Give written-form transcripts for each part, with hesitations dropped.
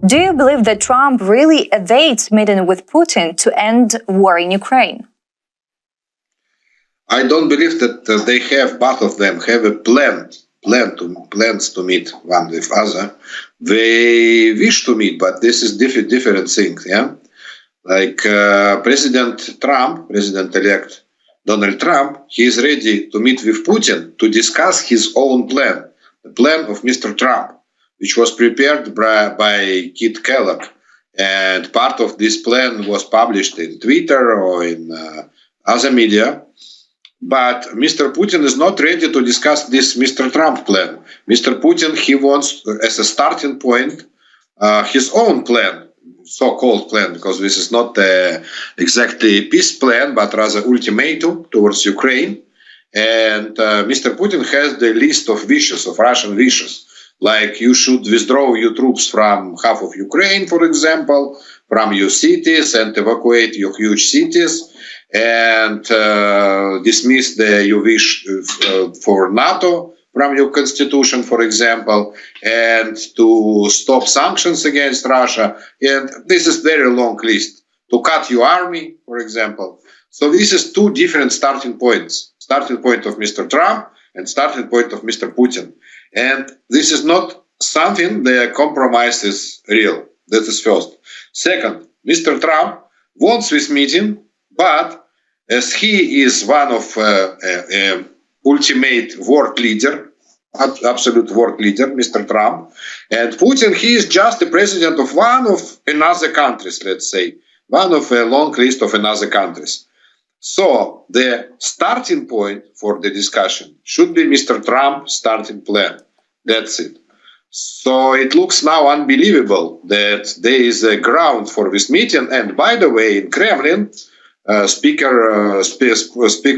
Do you believe that Trump really evades meeting with Putin to end war in Ukraine? I don't believe that they have, both of them have a plans to meet one with other. They wish to meet, but this is different things. Yeah, like President Trump, President-elect Donald Trump, he is ready to meet with Putin to discuss his own plan, the plan of Mr. Trump, which was prepared by Kit Kellogg, and part of this plan was published in Twitter or in other media. But Mr. Putin is not ready to discuss this Mr. Trump plan. Mr. Putin, he wants as a starting point his own plan, so-called plan, because this is not exactly peace plan, but rather ultimatum towards Ukraine. And Mr. Putin has the list of wishes, of Russian wishes, like you should withdraw your troops from half of Ukraine, for example, from your cities and evacuate your huge cities, and dismiss your wish for NATO from your constitution, for example, and to stop sanctions against Russia. And this is very long list. To cut your army, for example. So this is two different starting points. Starting point of Mr. Trump and starting point of Mr. Putin. And this is not something the compromise is real. That is first. Second, Mr. Trump wants this meeting, but as he is one of ultimate world leader, absolute world leader, Mr. Trump, and Putin, he is just the president of one of another countries, let's say, one of a long list of another countries. So the starting point for the discussion should be Mr. Trump's starting plan. That's it. So it looks now unbelievable that there is a ground for this meeting. And by the way, in Kremlin, speaker of Mr.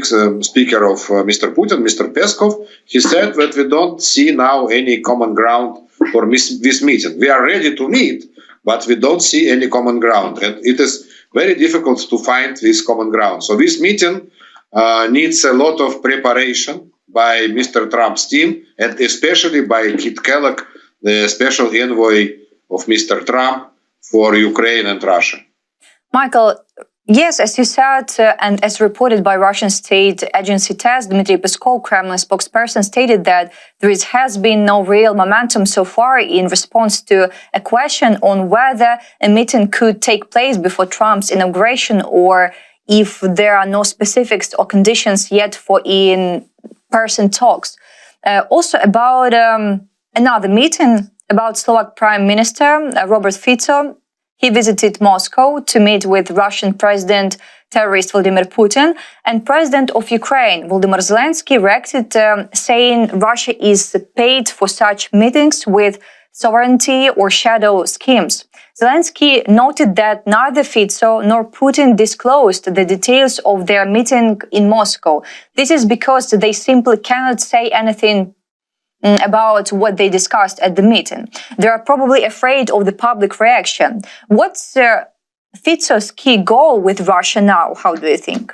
Putin, Mr. Peskov, he said that we don't see now any common ground for this meeting. We are ready to meet, but we don't see any common ground. And it is very difficult to find this common ground. So this meeting needs a lot of preparation by Mr. Trump's team, and especially by Kit Kellogg, the special envoy of Mr. Trump for Ukraine and Russia. Michael, yes, as you said, and as reported by Russian state agency TASS, Dmitry Peskov, Kremlin spokesperson, stated that there has been no real momentum so far in response to a question on whether a meeting could take place before Trump's inauguration, or if there are no specifics or conditions yet for in-person talks. Also about another meeting about Slovak Prime Minister Robert Fico. He visited Moscow to meet with Russian President terrorist Vladimir Putin, and President of Ukraine Volodymyr Zelensky reacted saying Russia is paid for such meetings with sovereignty or shadow schemes. Zelensky noted that neither Fico nor Putin disclosed the details of their meeting in Moscow. This is because they simply cannot say anything about what they discussed at the meeting. They are probably afraid of the public reaction. What's Fico's key goal with Russia now? How do you think?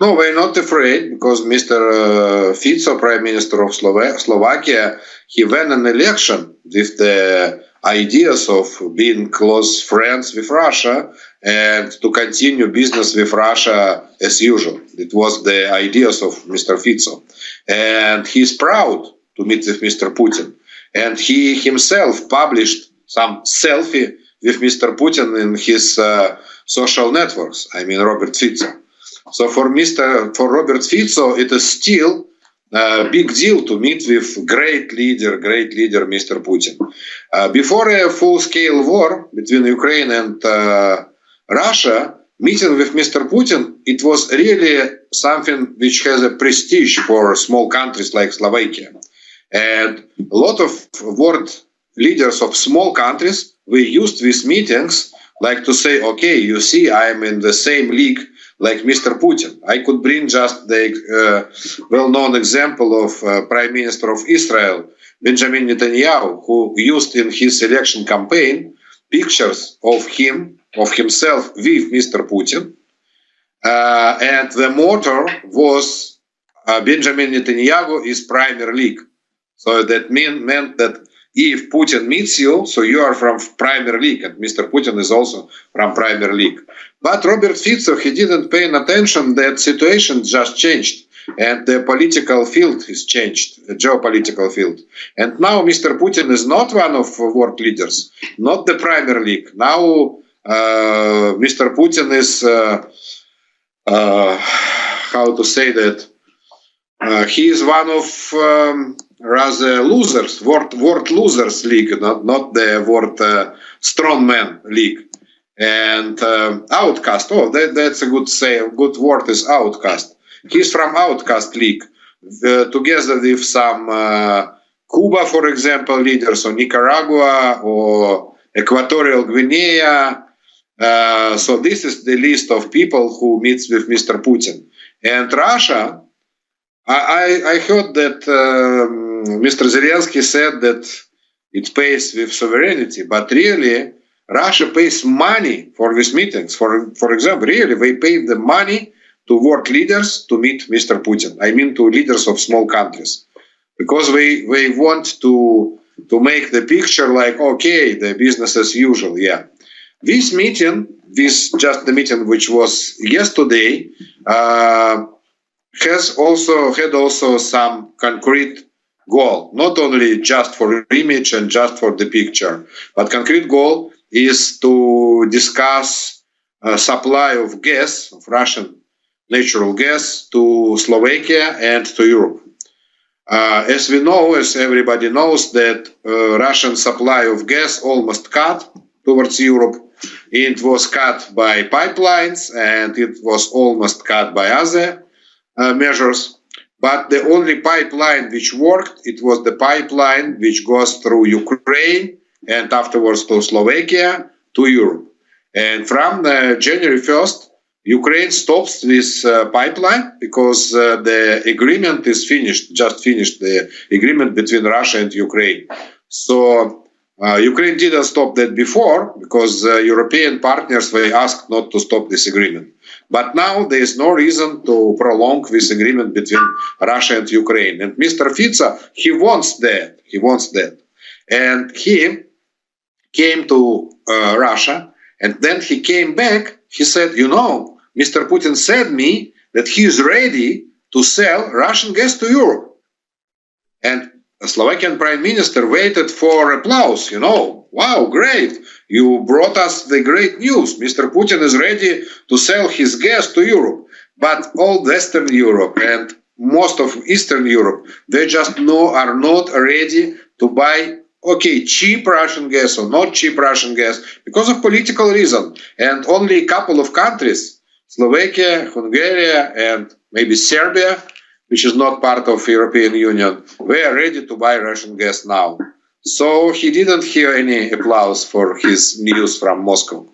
No, we're not afraid, because Mr. Fico, Prime Minister of Slovakia, he won an election with the ideas of being close friends with Russia and to continue business with Russia as usual. It was the ideas of Mr. Fico. And he's proud to meet with Mr. Putin. And he himself published some selfie with Mr. Putin in his social networks, Robert Fico. So for Robert Fico, it is still a big deal to meet with great leader, Mr. Putin. Before a full-scale war between Ukraine and Russia, meeting with Mr. Putin, it was really something which has a prestige for small countries like Slovakia. And a lot of world leaders of small countries, we used these meetings like to say, okay, you see, I'm in the same league like Mr. Putin. I could bring just the well-known example of Prime Minister of Israel, Benjamin Netanyahu, who used in his election campaign pictures of himself with Mr. Putin. And the motto was Benjamin Netanyahu is Premier League. So that meant that if Putin meets you, so you are from Premier League, and Mr. Putin is also from Premier League. But Robert Fico, he didn't pay attention that situation just changed, and the political field has changed, the geopolitical field. And now Mr. Putin is not one of world leaders, not the Premier League. Now Mr. Putin is, how to say that, he is one of rather losers, world losers league, not the world strongman league, and outcast. Oh, that's a good say. Good word is outcast. He's from outcast league, together with some Cuba, for example, leaders, or Nicaragua, or Equatorial Guinea. So this is the list of people who meets with Mr. Putin. And Russia, I heard that Mr. Zelensky said that it pays with sovereignty, but really Russia pays money for these meetings. For example, really they pay the money to world leaders to meet Mr. Putin. I mean to leaders of small countries, because they want to make the picture like, okay, the business as usual. Yeah, this meeting, just the meeting which was yesterday, had also some concrete goal, not only just for image and just for the picture, but concrete goal is to discuss supply of gas, of Russian natural gas, to Slovakia and to Europe. As we know, as everybody knows, that Russian supply of gas almost cut towards Europe. It was cut by pipelines, and it was almost cut by other measures. But the only pipeline which worked, it was the pipeline which goes through Ukraine and afterwards to Slovakia to Europe. And from January 1st, Ukraine stops this pipeline because the agreement is just finished, the agreement between Russia and Ukraine. So Ukraine didn't stop that before because European partners, they asked not to stop this agreement. But now there is no reason to prolong this agreement between Russia and Ukraine. And Mr. Fico, he wants that. And he came to Russia, and then he came back. He said, Mr. Putin said me that he is ready to sell Russian gas to Europe. And the Slovakian Prime Minister waited for applause. Wow, great. You brought us the great news. Mr. Putin is ready to sell his gas to Europe. But all Western Europe and most of Eastern Europe, they just are not ready to buy cheap Russian gas or not cheap Russian gas because of political reason. And only a couple of countries, Slovakia, Hungary, and maybe Serbia, which is not part of European Union, we are ready to buy Russian gas now. So he didn't hear any applause for his news from Moscow.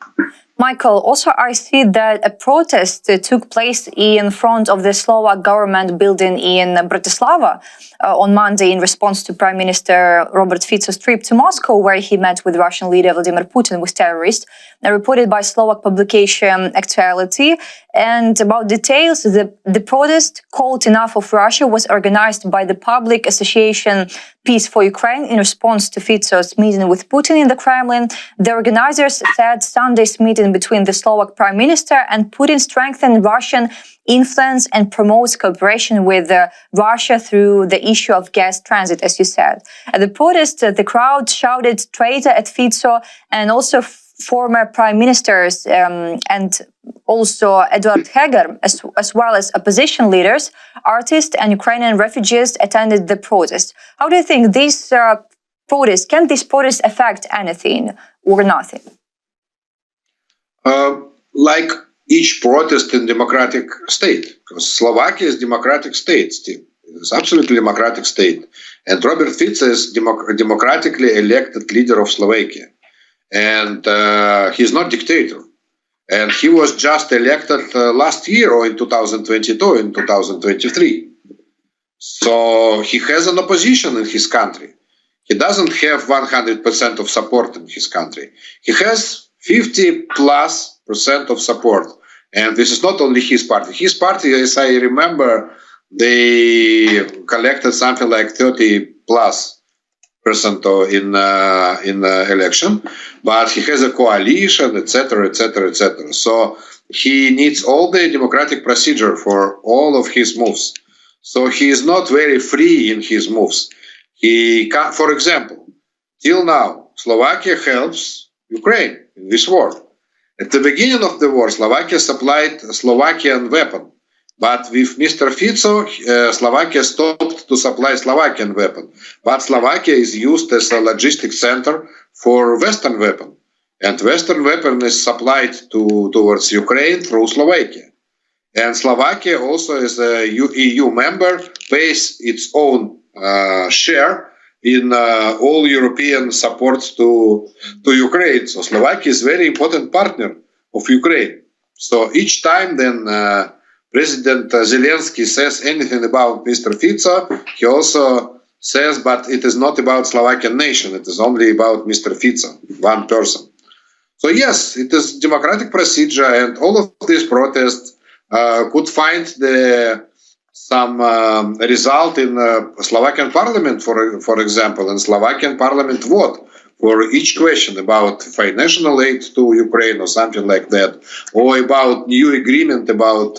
Michael, also I see that a protest took place in front of the Slovak government building in Bratislava on Monday in response to Prime Minister Robert Fico's trip to Moscow, where he met with Russian leader Vladimir Putin with terrorists. Reported by Slovak publication Actuality. And about details, the protest called Enough of Russia was organized by the public association Peace for Ukraine in response to Fico's meeting with Putin in the Kremlin. The organizers said Sunday's meeting between the Slovak Prime Minister and Putin strengthened Russian influence and promotes cooperation with Russia through the issue of gas transit, as you said. At the protest, the crowd shouted traitor at Fico and also former prime ministers and also Eduard Heger, as well as opposition leaders, artists and Ukrainian refugees attended the protest. How do you think these protests, can these protests affect anything or nothing? Like each protest in democratic state, because Slovakia is democratic state still. It's absolutely democratic state. And Robert Fico is democratically elected leader of Slovakia. And he's not dictator. And he was just elected last year or in 2022, in 2023. So he has an opposition in his country. He doesn't have 100% of support in his country. He has 50+% of support. And this is not only his party. His party, as I remember, they collected something like 30+ in election, but he has a coalition, etc., etc., etc. So he needs all the democratic procedure for all of his moves. So he is not very free in his moves. He can, for example, till now, Slovakia helps Ukraine in this war. At the beginning of the war, Slovakia supplied Slovakian weapon. But with Mr. Fico, Slovakia stopped to supply Slovakian weapon. But Slovakia is used as a logistics center for Western weapon. And Western weapon is supplied towards Ukraine through Slovakia. And Slovakia also, as a EU member, pays its own share in all European support to Ukraine. So Slovakia is a very important partner of Ukraine. So each time then President Zelensky says anything about Mr. Fico, he also says, but it is not about Slovakian nation. It is only about Mr. Fico, one person. So yes, it is democratic procedure, and all of these protests could find some result in Slovakian parliament, for example. And Slovakian parliament vote for each question about financial aid to Ukraine or something like that, or about new agreement about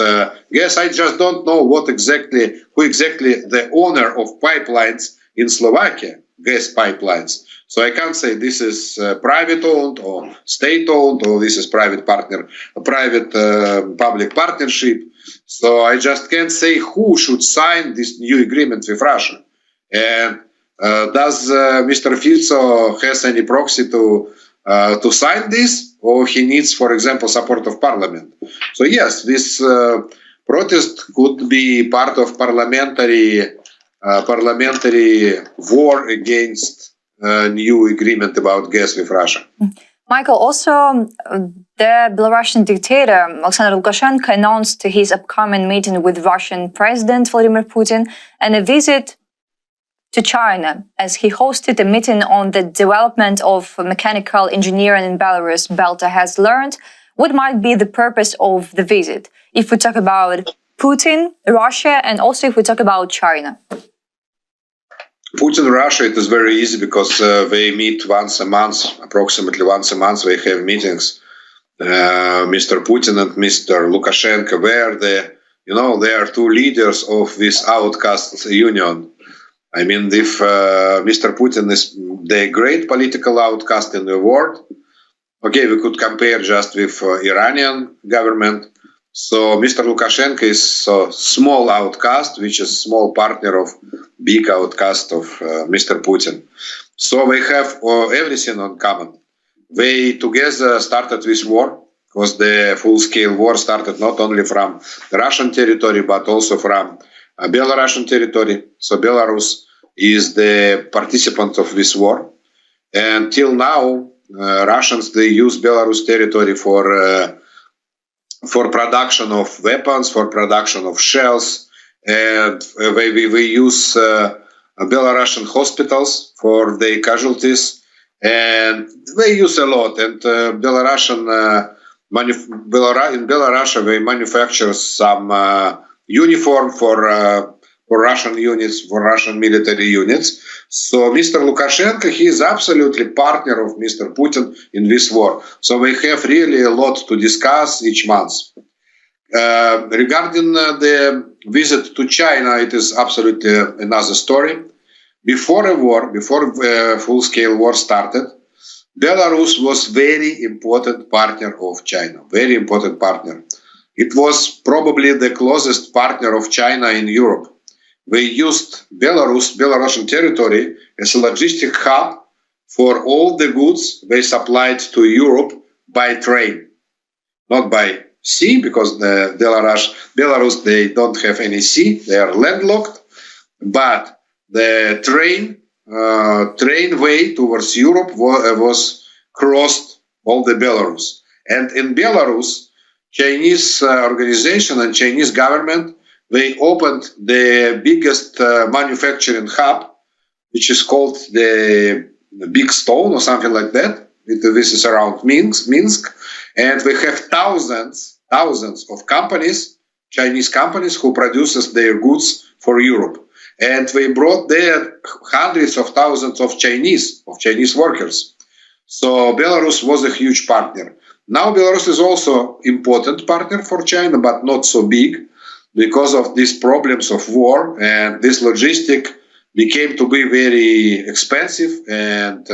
gas. I just don't know who exactly the owner of pipelines in Slovakia, gas pipelines. So I can't say this is private owned or state owned, or this is private public partnership. So I just can't say who should sign this new agreement with Russia. And does Mr. Fico has any proxy to sign this, or he needs, for example, support of parliament? So yes, this protest could be part of parliamentary war against new agreement about gas with Russia. Michael, also the Belarusian dictator Alexander Lukashenko announced his upcoming meeting with Russian President Vladimir Putin and a visit to China, as he hosted a meeting on the development of mechanical engineering in Belarus. Belta has learned what might be the purpose of the visit, if we talk about Putin, Russia, and also if we talk about China. Putin, Russia, it is very easy because they meet once a month, approximately once a month. They have meetings. Mr. Putin and Mr. Lukashenko, they are two leaders of this outcast union. I mean, if Mr. Putin is the great political outcast in the world, okay, we could compare just with Iranian government. So Mr. Lukashenko is a small outcast, which is small partner of big outcast of Mr. Putin. So they have everything in common. They together started this war, because the full-scale war started not only from the Russian territory, but also from Belarusian territory. So Belarus is the participant of this war. And till now, Russians, they use Belarus territory for production of weapons, for production of shells, and we use Belarusian hospitals for their casualties, and they use a lot. And in Belarus, they manufacture some uniform for Russian units, for Russian military units. So Mr. Lukashenko, he is absolutely partner of Mr. Putin in this war. So we have really a lot to discuss each month. Regarding the visit to China, it is absolutely another story. Before full-scale war started, Belarus was very important partner of China, very important partner. It was probably the closest partner of China in Europe. They used Belarusian territory as a logistic hub for all the goods they supplied to Europe by train, not by sea, because Belarus, they don't have any sea, they are landlocked, but the train way towards Europe was crossed all the Belarus. And in Belarus, Chinese organization and Chinese government, they opened the biggest manufacturing hub, which is called the Big Stone or something like that. This is around Minsk. And we have thousands of companies, Chinese companies, who produces their goods for Europe. and they brought there hundreds of thousands of Chinese workers. So Belarus was a huge partner. Now Belarus is also important partner for China, but not so big because of these problems of war, and this logistic became to be very expensive and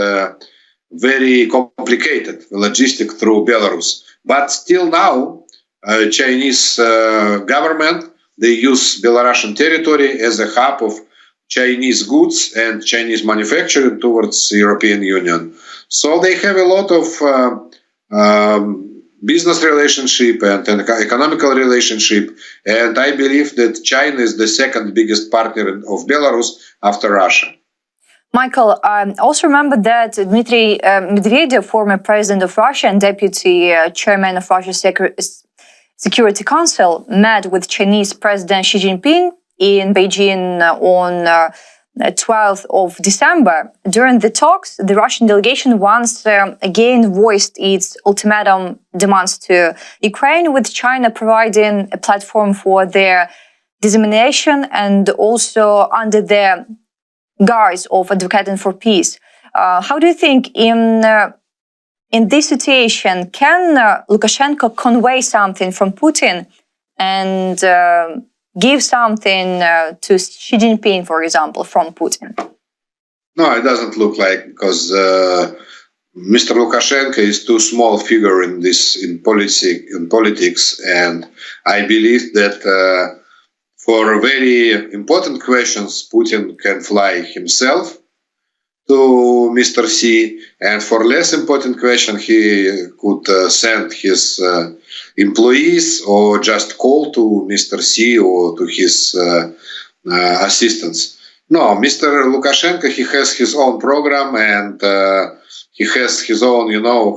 very complicated, the logistic through Belarus. But still now, Chinese government, they use Belarusian territory as a hub of Chinese goods and Chinese manufacturing towards the European Union. So they have a lot of business relationship and an economical relationship. And I believe that China is the second biggest partner of Belarus after Russia. Michael, I also remember that Dmitry Medvedev, former president of Russia and deputy chairman of Russia's Security Council, met with Chinese President Xi Jinping in Beijing on 12th of December. During the talks, the Russian delegation once again voiced its ultimatum demands to Ukraine, with China providing a platform for their dissemination and also under the guise of advocating for peace. How do you think in this situation, can Lukashenko convey something from Putin and give something to Xi Jinping, for example, from Putin? No, it doesn't look like, because Mr. Lukashenko is too small figure in politics, and I believe that for very important questions, Putin can fly himself to Mr. Xi, and for less important question, he could send his employees or just call to Mr. Xi or to his assistants. No, Mr. Lukashenko, he has his own program, and he has his own,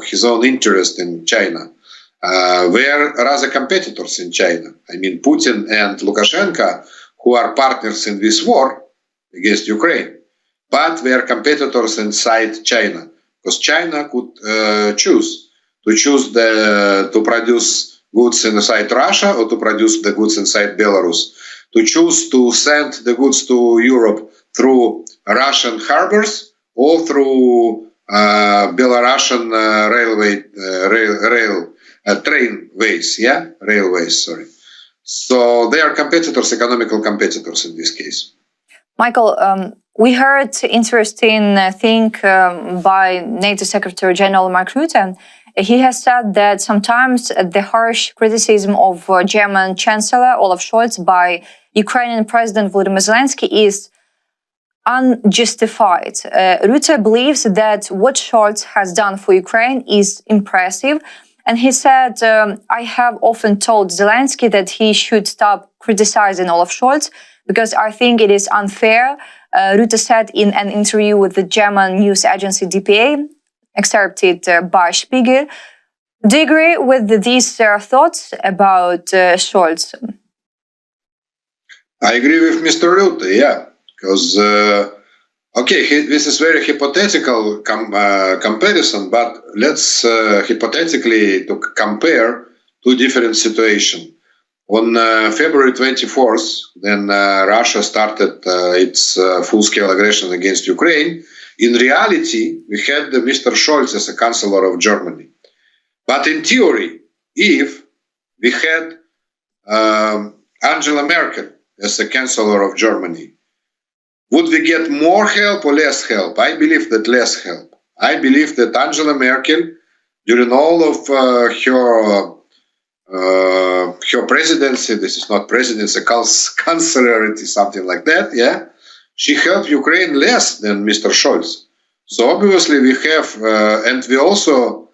his own interest in China. We are rather competitors in China. I mean, Putin and Lukashenko, who are partners in this war against Ukraine, but we are competitors inside China, because China could choose to produce goods inside Russia or to produce the goods inside Belarus, to choose to send the goods to Europe through Russian harbors or through Belarusian railways. Sorry. So they are competitors, economical competitors in this case. Michael, we heard interesting thing by NATO Secretary General Mark Rutte. He has said that sometimes the harsh criticism of German Chancellor Olaf Scholz by Ukrainian President Volodymyr Zelensky is unjustified. Rutte believes that what Scholz has done for Ukraine is impressive. And he said, I have often told Zelensky that he should stop criticizing Olaf Scholz because I think it is unfair. Rutte said in an interview with the German news agency DPA, excerpted by Spiegel. Do you agree with these thoughts about Scholz? I agree with Mr. Rutte, yeah, because this is very hypothetical comparison, but let's hypothetically to compare two different situations. On February 24th, then Russia started its full-scale aggression against Ukraine. In reality, we had Mr. Scholz as a Chancellor of Germany. But in theory, if we had Angela Merkel as a Chancellor of Germany, would we get more help or less help? I believe that less help. I believe that Angela Merkel, during all of her presidency, this is not presidency, cancellarity, something like that, yeah, she helped Ukraine less than Mr. Scholz. So obviously we have, and we also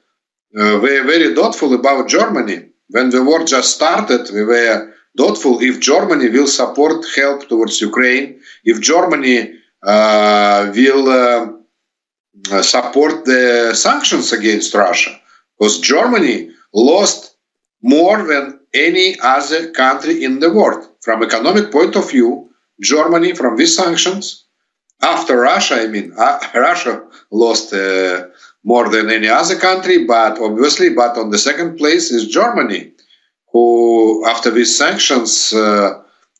were very doubtful about Germany. When the war just started, we were doubtful if Germany will support help towards Ukraine, if Germany will support the sanctions against Russia, because Germany lost more than any other country in the world. From economic point of view, Germany, from these sanctions, after Russia, Russia lost more than any other country, but on the second place is Germany, who, after these sanctions,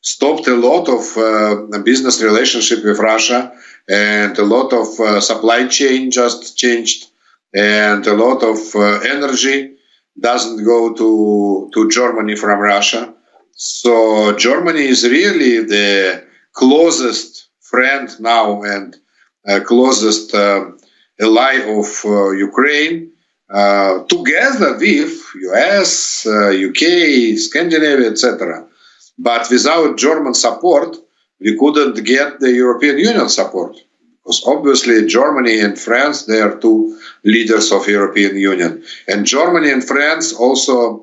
stopped a lot of business relationship with Russia, and a lot of supply chain just changed, and a lot of energy doesn't go to Germany from Russia. So Germany is really the closest friend now and closest ally of Ukraine, together with US, UK, Scandinavia, etc. But without German support, we couldn't get the European Union support. Because obviously Germany and France, they are two leaders of European Union. And Germany and France also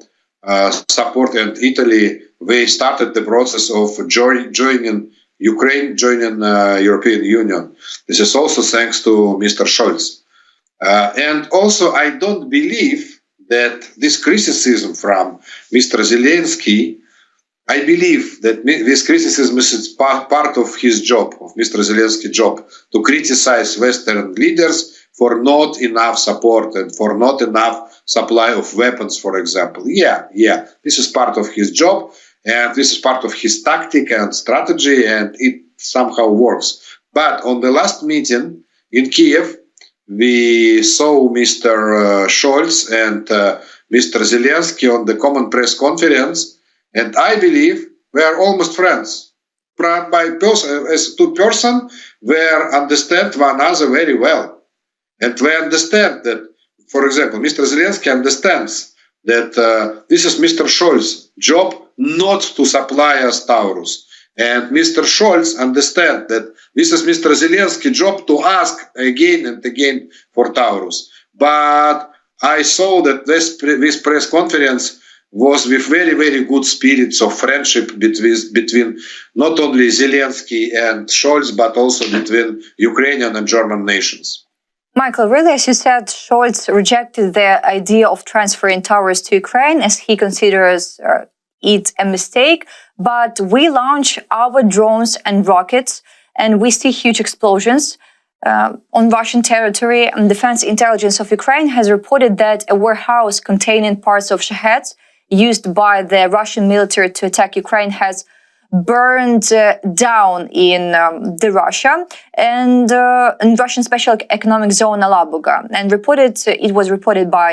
support, and Italy, they started the process of joining Ukraine, joining European Union. This is also thanks to Mr. Scholz. And also, I don't believe that this criticism from Mr. Zelensky, I believe that this criticism is part of his job, of Mr. Zelensky's job, to criticize Western leaders for not enough support and for not enough supply of weapons, for example. Yeah, this is part of his job, and this is part of his tactic and strategy, and it somehow works. But on the last meeting in Kyiv, we saw Mr. Scholz and Mr. Zelensky on the common press conference, and I believe we are almost friends. As two persons, we understand one another very well. And we understand that, for example, Mr. Zelensky understands that this is Mr. Scholz's job not to supply us Taurus. And Mr. Scholz understands that this is Mr. Zelensky's job to ask again and again for Taurus. But I saw that this press conference was with very, very good spirits of friendship between not only Zelensky and Scholz, but also between Ukrainian and German nations. Michael, really, as you said, Scholz rejected the idea of transferring Taurus to Ukraine as he considers it a mistake. But we launch our drones and rockets, and we see huge explosions on Russian territory. And Defense Intelligence of Ukraine has reported that a warehouse containing parts of Shaheds used by the Russian military to attack Ukraine has burned down in Russia and in Russian Special Economic Zone Alabuga. And it was reported by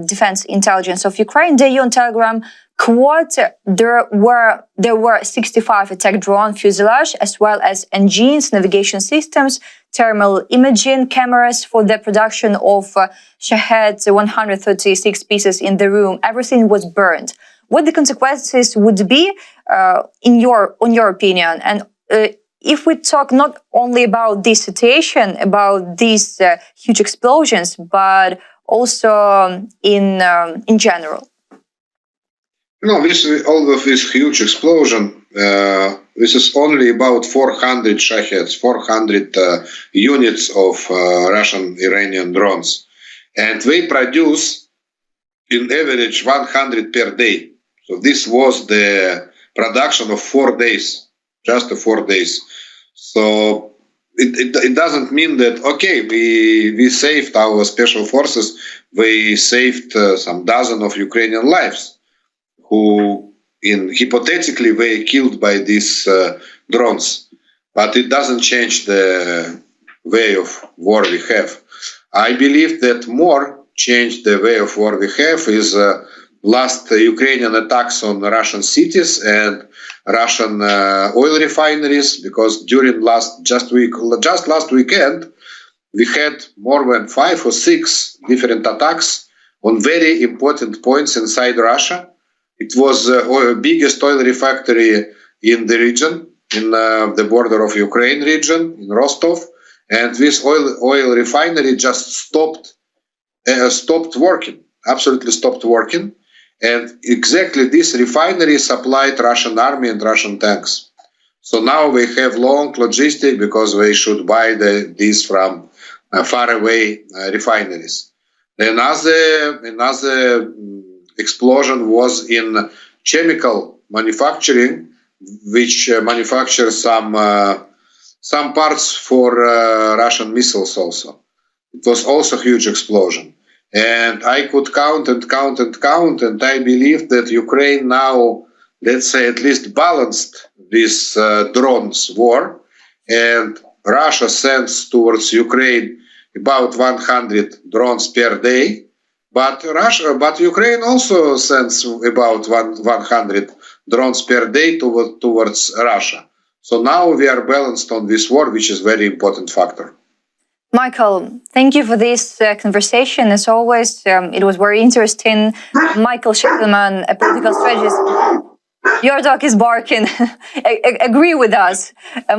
Defense Intelligence of Ukraine. Daily on Telegram, quote, there were 65 attack drone fuselage, as well as engines, navigation systems, thermal imaging cameras for the production of Shahed 136 pieces in the room. Everything was burned. What the consequences would be, on your opinion? And if we talk not only about this situation, about these huge explosions, but also in general. No, all of this huge explosion, this is only about 400 Shaheds, 400 units of Russian Iranian drones. And they produce, in average, 100 per day. So this was the production of 4 days, just 4 days. So it doesn't mean that, okay, we saved our special forces, we saved some dozen of Ukrainian lives, who hypothetically were killed by these drones. But it doesn't change the way of war we have. I believe that more changed the way of war we have is last Ukrainian attacks on Russian cities and Russian oil refineries, because during just last weekend, we had more than 5 or 6 different attacks on very important points inside Russia. It was the biggest oil refinery in the region, in the border of Ukraine region, in Rostov. And this oil refinery just stopped working, absolutely stopped working. And exactly this refinery supplied Russian army and Russian tanks. So now we have long logistics because we should buy these from faraway refineries. Another explosion was in chemical manufacturing, which manufactures some parts for Russian missiles also. It was also a huge explosion. And I could count, and I believe that Ukraine now let's say, at least balanced this drones war, and Russia sends towards Ukraine about 100 drones per day, but Ukraine also sends about 100 drones per day towards Russia. So now we are balanced on this war, which is a very important factor. Michael, thank you for this conversation. As always, it was very interesting. Michael Sheitelman, a political strategist. Your dog is barking. Agree with us.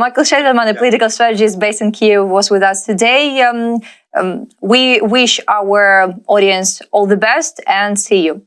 Michael Sheitelman, a political strategist based in Kyiv, was with us today. We wish our audience all the best and see you.